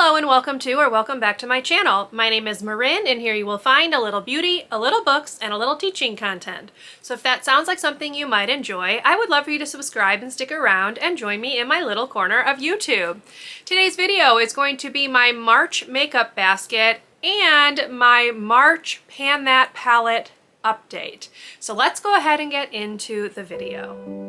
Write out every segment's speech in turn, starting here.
Hello and welcome to or welcome back to my channel. My name is Marin and here you will find a little beauty, a little books, and a little teaching content. So if that sounds like something you might enjoy, I would love for you to subscribe and stick around and join me in my little corner of YouTube. Today's video is going to be my March makeup basket and my March Pan That palette update. So let's go ahead and get into the video.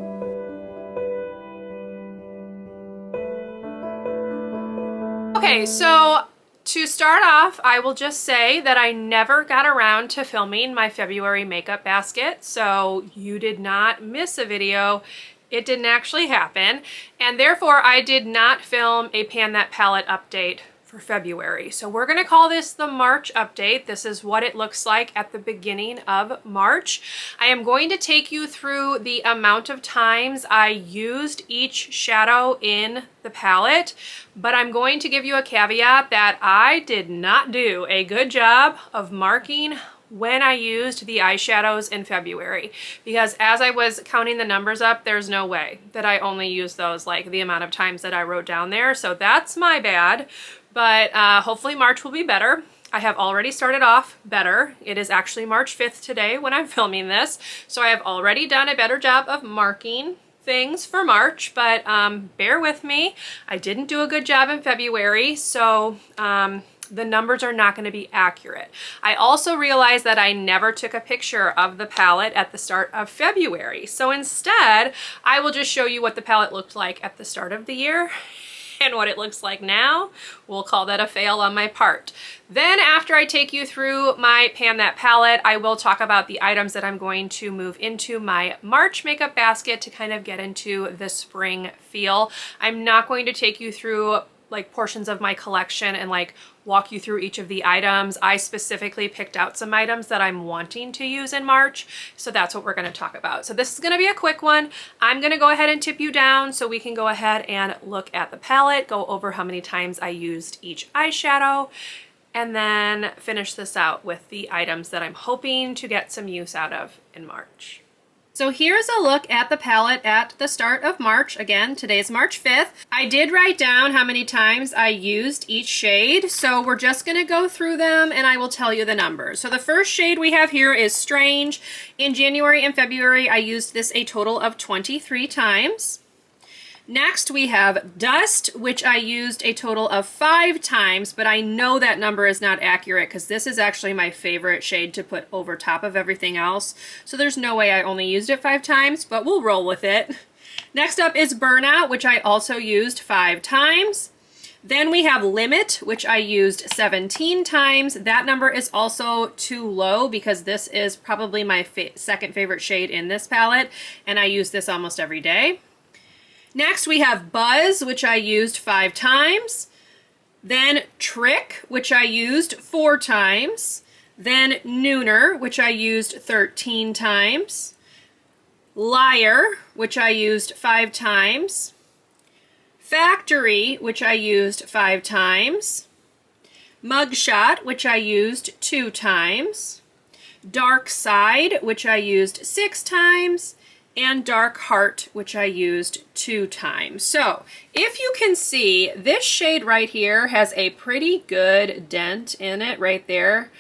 Okay, so to start off, I will just say that I never got around to filming my February makeup basket, so you did not miss a video. It didn't actually happen, and therefore I did not film a Pan That palette update for February. So we're gonna call this the March update. This is what it looks like at the beginning of March. I am going to take you through the amount of times I used each shadow in the palette, but I'm going to give you a caveat that I did not do a good job of marking when I used the eyeshadows in February, because as I was counting the numbers up, there's no way that I only used those like the amount of times that I wrote down there. So that's my bad, but hopefully March will be better. I have already started off better. It is actually March 5th today when I'm filming this, so I have already done a better job of marking things for March, but bear with me. I didn't do a good job in February, so the numbers are not going to be accurate. I also realized that I never took a picture of the palette at the start of February. So instead, I will just show you what the palette looked like at the start of the year and what it looks like now. We'll call that a fail on my part. Then after I take you through my Pan That palette, I will talk about the items that I'm going to move into my March makeup basket to kind of get into the spring feel. I'm not going to take you through like portions of my collection and like walk you through each of the items. I specifically picked out some items that I'm wanting to use in March, so that's what we're going to talk about. So this is going to be a quick one. I'm going to go ahead and tip you down so we can go ahead and look at the palette, go over how many times I used each eyeshadow, and then finish this out with the items that I'm hoping to get some use out of in March. So here's a look at the palette at the start of March. Again, today's March 5th. I did write down how many times I used each shade, so we're just gonna go through them and I will tell you the numbers. So the first shade we have here is Strange. In January and February, I used this a total of 23 times. Next, we have Dust, which I used a total of 5 times, but I know that number is not accurate because this is actually my favorite shade to put over top of everything else. So there's no way I only used it 5 times, but we'll roll with it. Next up is Burnout, which I also used 5 times. Then we have Limit, which I used 17 times. That number is also too low because this is probably my second favorite shade in this palette, and I use this almost every day. Next, we have Buzz, which I used 5 times. Then Trick, which I used 4 times. Then Nooner, which I used 13 times. Liar, which I used 5 times. Factory, which I used 5 times. Mugshot, which I used 2 times. Dark Side, which I used 6 times. And Dark Heart, which I used 2 times. So if you can see, this shade right here has a pretty good dent in it right there.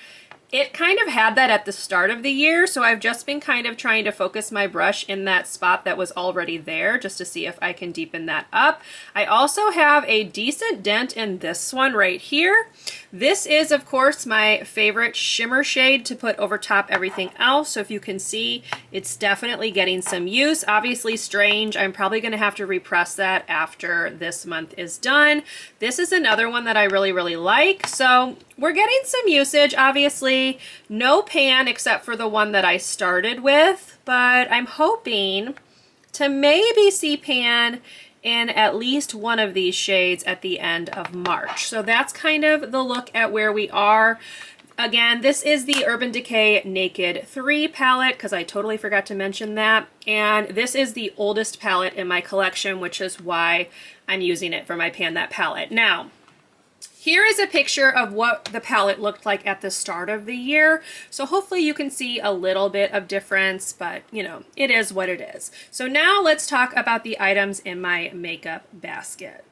It kind of had that at the start of the year, so I've just been kind of trying to focus my brush in that spot that was already there just to see if I can deepen that up. I also have a decent dent in this one right here. This is, of course, my favorite shimmer shade to put over top everything else. So if you can see, it's definitely getting some use. Obviously Strange, I'm probably going to have to repress that after this month is done. This is another one that I really, really like. So we're getting some usage. Obviously, no pan except for the one that I started with, but I'm hoping to maybe see pan in at least one of these shades at the end of March. So that's kind of the look at where we are. Again, this is the Urban Decay Naked 3 palette because I totally forgot to mention that. And this is the oldest palette in my collection, which is why I'm using it for my Pan That palette. Now, here is a picture of what the palette looked like at the start of the year. So hopefully you can see a little bit of difference, but you know, it is what it is. So now let's talk about the items in my makeup basket.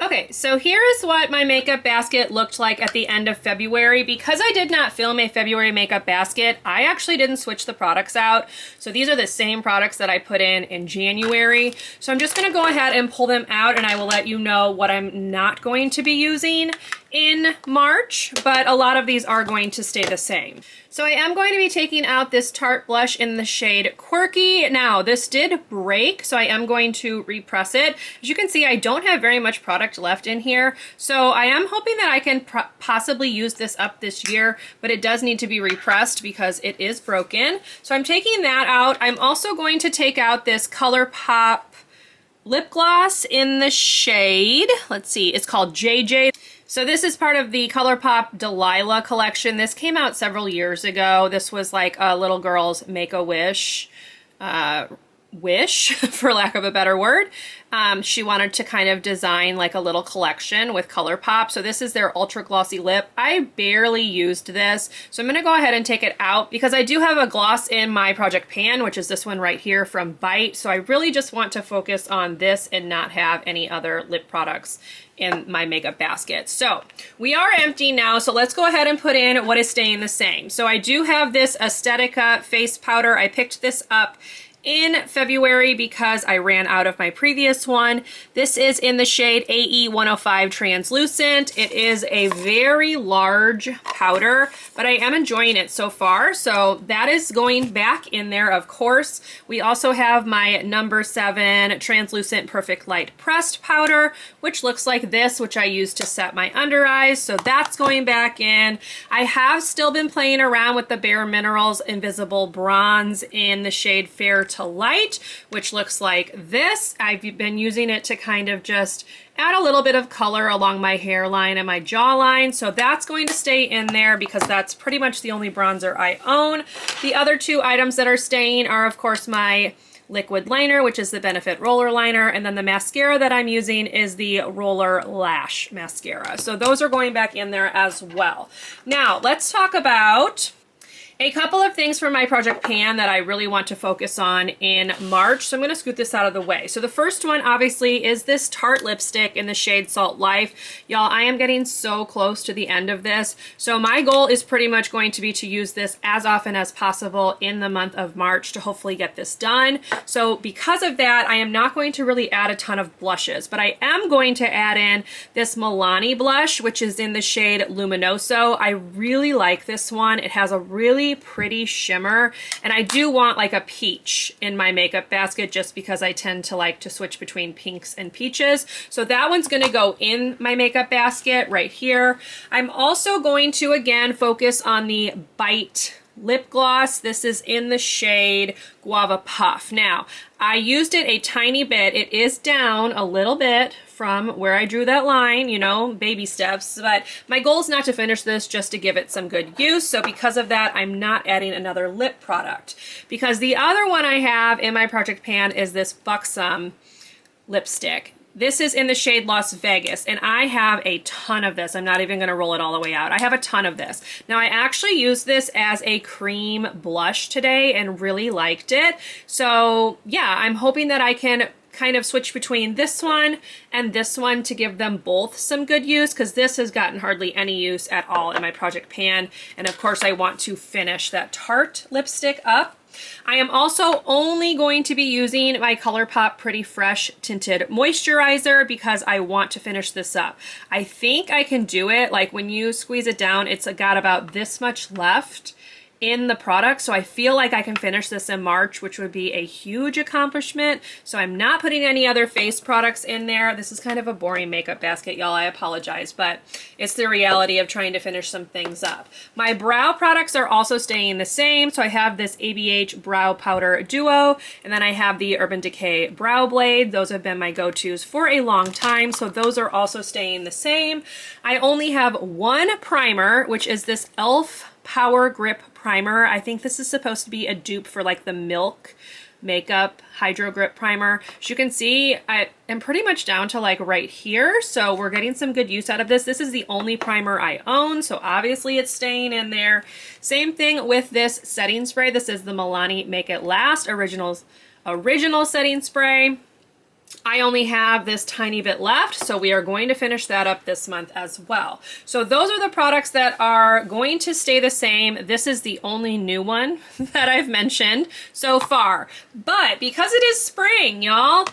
Okay, so here is what my makeup basket looked like at the end of February. Because I did not film a February makeup basket, I actually didn't switch the products out. So these are the same products that I put in January. So I'm just gonna go ahead and pull them out, and I will let you know what I'm not going to be using in March, but a lot of these are going to stay the same. So I am going to be taking out this Tarte blush in the shade Quirky. Now, this did break, so I am going to repress it. As you can see, I don't have very much product left in here, so I am hoping that I can possibly use this up this year, but it does need to be repressed because it is broken. So I'm taking that out. I'm also going to take out this ColourPop lip gloss in the shade, let's see, it's called JJ. So this is part of the ColourPop Delilah collection. This came out several years ago. This was like a little girl's Make-A-Wish wish, for lack of a better word. She wanted to kind of design like a little collection with ColourPop. So this is their ultra glossy lip. I barely used this, so I'm gonna go ahead and take it out because I do have a gloss in my Project Pan, which is this one right here from Bite. So I really just want to focus on this and not have any other lip products in my makeup basket. So we are empty now, so let's go ahead and put in what is staying the same. So I do have this Aesthetica face powder. I picked this up in February because I ran out of my previous one. This is in the shade AE 105 Translucent. It is a very large powder, but I am enjoying it so far. So that is going back in there, of course. We also have my number 7 Translucent Perfect Light Pressed powder, which looks like this, which I use to set my under eyes. So that's going back in. I have still been playing around with the Bare Minerals Invisible Bronze in the shade Fair to Light, which looks like this. I've been using it to kind of just add a little bit of color along my hairline and my jawline. So that's going to stay in there because that's pretty much the only bronzer I own. The other two items that are staying are, of course, my liquid liner, which is the Benefit Roller Liner, and then the mascara that I'm using is the Roller Lash Mascara. So those are going back in there as well. Now, let's talk about a couple of things from my Project Pan that I really want to focus on in March. So I'm going to scoot this out of the way. So the first one obviously is this Tarte lipstick in the shade Salt Life. Y'all, I am getting so close to the end of this. So my goal is pretty much going to be to use this as often as possible in the month of March to hopefully get this done. So because of that, I am not going to really add a ton of blushes, but I am going to add in this Milani blush, which is in the shade Luminoso. I really like this one. It has a really pretty shimmer, and I do want like a peach in my makeup basket just because I tend to like to switch between pinks and peaches. So that one's going to go in my makeup basket right here. I'm also going to again focus on the Bite lip gloss. This is in the shade Guava Puff. Now, I used it a tiny bit. It is down a little bit from where I drew that line, you know, baby steps, but my goal is not to finish this, just to give it some good use. So because of that, I'm not adding another lip product, because the other one I have in my Project Pan is this Buxom lipstick. This is in the shade Las Vegas, and I have a ton of this. I'm not even going to roll it all the way out. I have a ton of this. Now, I actually used this as a cream blush today and really liked it. So yeah, I'm hoping that I can kind of switch between this one and this one to give them both some good use, because this has gotten hardly any use at all in my Project Pan. And of course, I want to finish that Tarte lipstick up. I am also only going to be using my ColourPop Pretty Fresh Tinted Moisturizer because I want to finish this up. I think I can do it. Like when you squeeze it down, it's got about this much left in the product, so I feel like I can finish this in March, which would be a huge accomplishment. So I'm not putting any other face products in there. This is kind of a boring makeup basket, y'all. I apologize, but it's the reality of trying to finish some things up. My brow products are also staying the same. So I have this ABH Brow Powder Duo, and then I have the Urban Decay Brow Blade. Those have been my go-tos for a long time, so those are also staying the same. I only have one primer, which is this e.l.f. Power Grip Primer. I think this is supposed to be a dupe for like the Milk Makeup Hydro Grip Primer. As you can see, I am pretty much down to like right here, so we're getting some good use out of this. This is the only primer I own, so obviously it's staying in there. Same thing with this setting spray. This is the Milani Make It Last Original Setting Spray. I only have this tiny bit left, so we are going to finish that up this month as well. So those are the products that are going to stay the same. This is the only new one that I've mentioned so far. But because it is spring, y'all,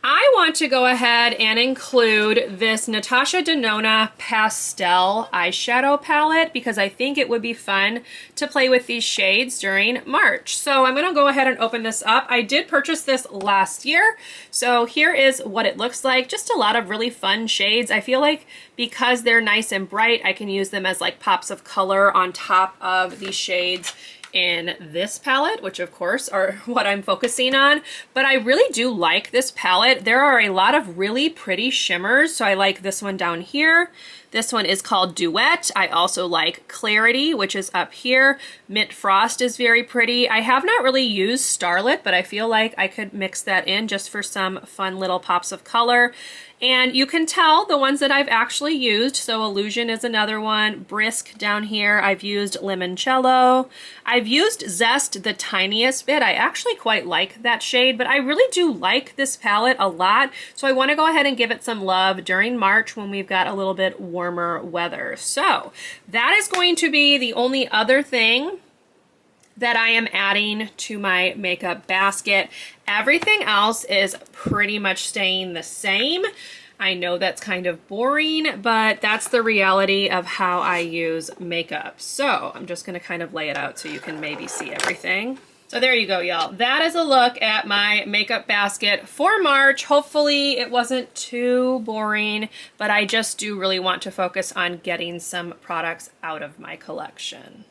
I want to go ahead and include this Natasha Denona Pastel eyeshadow palette because I think it would be fun to play with these shades during March. So I'm going to go ahead and open this up. I did purchase this last year. So here is what it looks like. Just a lot of really fun shades. I feel like because they're nice and bright, I can use them as like pops of color on top of these shades in this palette, which of course are what I'm focusing on. But I really do like this palette. There are a lot of really pretty shimmers. So I like this one down here. This one is called Duet. I also like Clarity, which is up here. Mint Frost is very pretty. I have not really used Starlit, but I feel like I could mix that in just for some fun little pops of color. And you can tell the ones that I've actually used. So Illusion is another one. Brisk down here. I've used Limoncello. I've used Zest the tiniest bit. I actually quite like that shade, but I really do like this palette a lot. So I want to go ahead and give it some love during March when we've got a little bit warmer weather. So that is going to be the only other thing that I am adding to my makeup basket. Everything else is pretty much staying the same. I know that's kind of boring, but that's the reality of how I use makeup. So I'm just gonna kind of lay it out so you can maybe see everything. So there you go, y'all. That is a look at my makeup basket for March. Hopefully it wasn't too boring, but I just do really want to focus on getting some products out of my collection.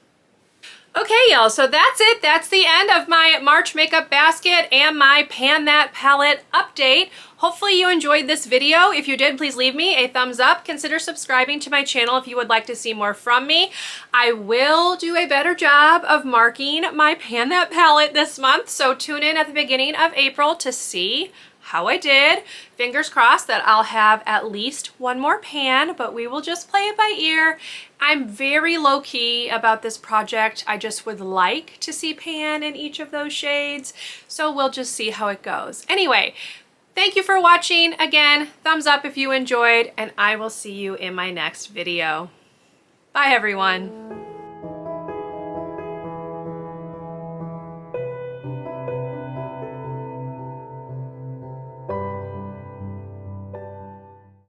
Okay, y'all, so that's it. That's the end of my March makeup basket and my Pan That palette update. Hopefully you enjoyed this video. If you did, please leave me a thumbs up. Consider subscribing to my channel if you would like to see more from me. I will do a better job of marking my Pan That palette this month, so tune in at the beginning of April to see how I did. Fingers crossed that I'll have at least one more pan, but we will just play it by ear. I'm very low-key about this project. I just would like to see pan in each of those shades, so we'll just see how it goes. Anyway, thank you for watching. Again, thumbs up if you enjoyed, and I will see you in my next video. Bye, everyone.